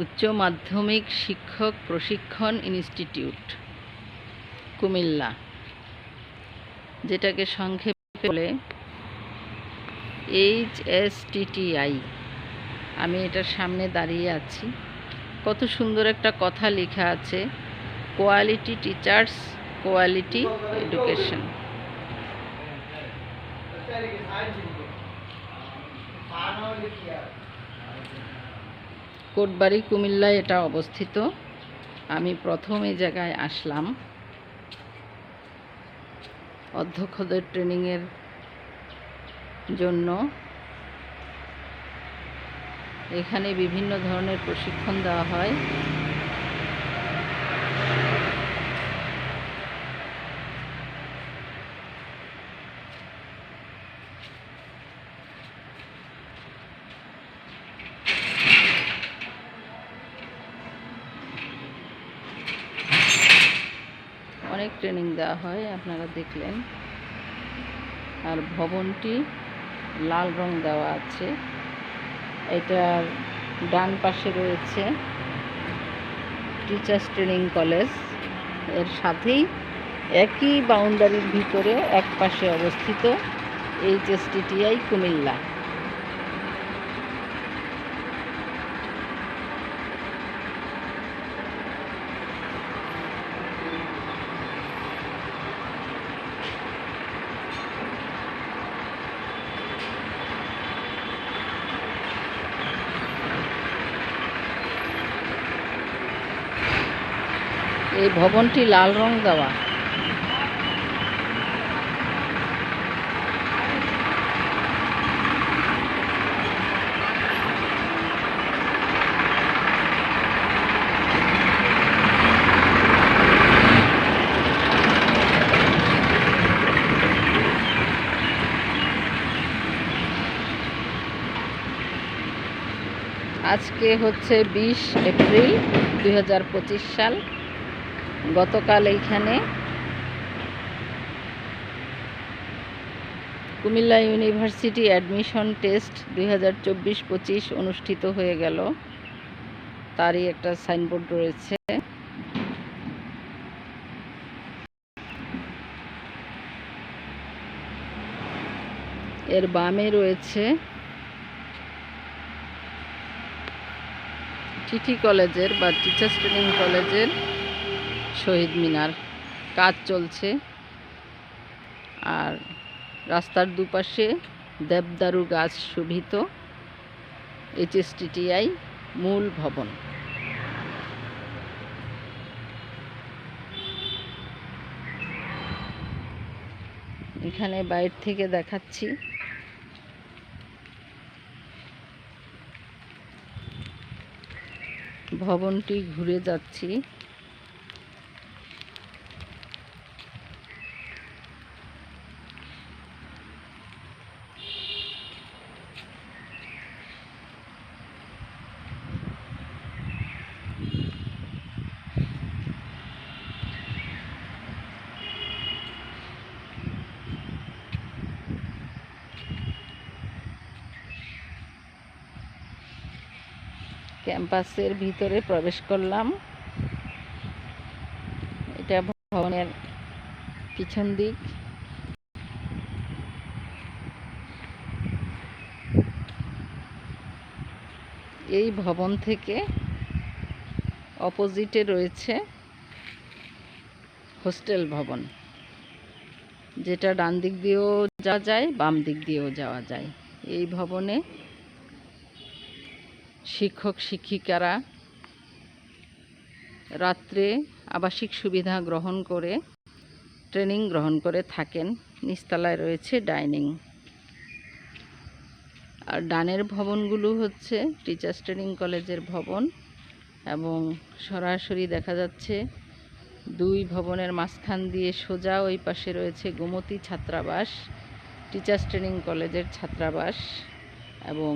উচ্চ মাধ্যমিক শিক্ষক প্রশিক্ষণ ইনস্টিটিউট কুমিল্লা, যেটাকে সংক্ষেপে বলে HSTTI। আমি এটার সামনে দাঁড়িয়ে আছি। কত সুন্দর একটা কথা লেখা আছে, quality teachers, quality education. Kotbari, কুমিল্লায় এটা অবস্থিত। আমি প্রথম এই জায়গায় আসলাম অধ্যক্ষদের ট্রেনিংয়ের জন্য। এখানে বিভিন্ন ধরনের প্রশিক্ষণ দেওয়া হয়। অনেক ট্রেনিং দেওয়া হয়, আপনারা দেখলেন। আর ভবনটি লাল রং দেওয়া আছে। এটার ডান পাশে রয়েছে টিচার্স ট্রেনিং কলেজ, এর সাথেই একই বাউন্ডারির ভিতরে এক পাশে অবস্থিত HSTTI কুমিল্লা। এই ভবনটি লাল রং দেওয়া। আজকে হচ্ছে 20 এপ্রিল 2025 সাল। গতকাল এইখানে কুমিল্লা ইউনিভার্সিটি অ্যাডমিশন টেস্ট 2024-25 অনুষ্ঠিত হয়ে গেল। তারই একটা সাইনবোর্ড রয়েছে। এর বামে রয়েছে টিটি কলেজের বা টিচার্স ট্রেনিং কলেজের শহীদ মিনার। কাজ চলছে। আর রাস্তার দুপাশে দেবদারু গাছ শোভিত HSTTI মূল ভবন। এখানে বাইরে থেকে দেখাচ্ছি। ভবনটি ঘুরে যাচ্ছি। ক্যাম্পাসের ভিতরে প্রবেশ করলাম। এটা ভবনের পিছন দিক। এই ভবন থেকে অপোজিটে রয়েছে হোস্টেল ভবন, যেটা ডান দিক দিয়েও যাওয়া যায়, বাম দিক দিয়েও যাওয়া যায়। এই ভবনে শিক্ষক শিক্ষিকারা রাত্রে আবাসিক সুবিধা গ্রহণ করে ট্রেনিং গ্রহণ করে থাকেন। নিচতলায় রয়েছে ডাইনিং। আর ডানের ভবনগুলো হচ্ছে টিচার্স ট্রেনিং কলেজের ভবন, এবং সরাসরি দেখা যাচ্ছে দুই ভবনের মাঝখান দিয়ে সোজা ওই পাশে রয়েছে গোমতী ছাত্রাবাস, টিচার্স ট্রেনিং কলেজের ছাত্রাবাস, এবং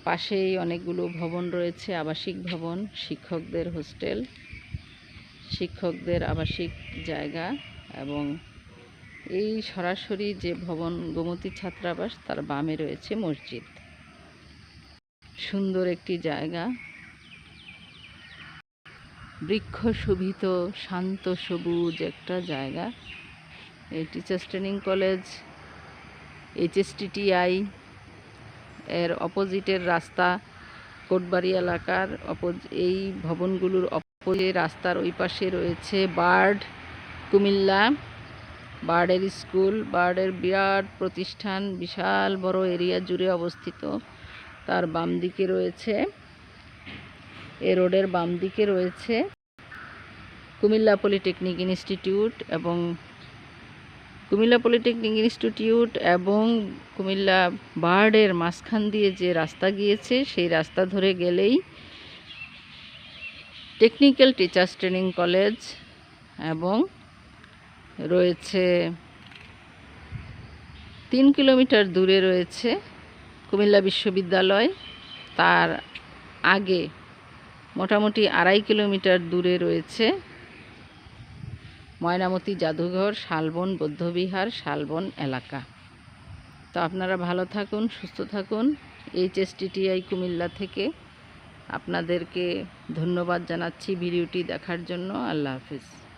পাশেই অনেকগুলো ভবন রয়েছে, আবাসিক ভবন, শিক্ষকদের হোস্টেল, শিক্ষকদের আবাসিক জায়গা। এবং এই সরাসরি যে ভবন গোমতী ছাত্রাবাস, তার বামে রয়েছে মসজিদ। সুন্দর একটি জায়গা। বৃক্ষ শোভিত শান্ত সবুজ একটা জায়গা। এই টিচার্স ট্রেনিং কলেজ HSTTI এর অপোজিটের রাস্তা, কোটবাড়ি এলাকার এই ভবনগুলোর অপোজিটে রাস্তার ওই পাশে রয়েছে বার্ড কুমিল্লা, বার্ডের স্কুল, বার্ডের বিরাট প্রতিষ্ঠান, বিশাল বড় এরিয়া জুড়ে অবস্থিত। তার বাম দিকে রয়েছে, এই রোডের বাম দিকে রয়েছে কুমিল্লা পলিটেকনিক ইনস্টিটিউট এবং কুমিল্লা বার্ডের মাঝখান দিয়ে যে রাস্তা গিয়েছে সেই রাস্তা ধরে গেলেই টেকনিক্যাল টিচার্স ট্রেনিং কলেজ এবং রয়েছে 3 কিলোমিটার দূরে রয়েছে কুমিল্লা বিশ্ববিদ্যালয়। তার আগে মোটামুটি 2.5 কিলোমিটার দূরে রয়েছে ময়নামতি জাদুঘর, শালবন বৌদ্ধবিহার, শালবন এলাকা। তো আপনারা ভালো থাকুন, সুস্থ থাকুন। HSTTI কুমিল্লা থেকে আপনাদেরকে ধন্যবাদ জানাচ্ছি ভিডিওটি দেখার জন্য। আল্লাহ হাফেজ।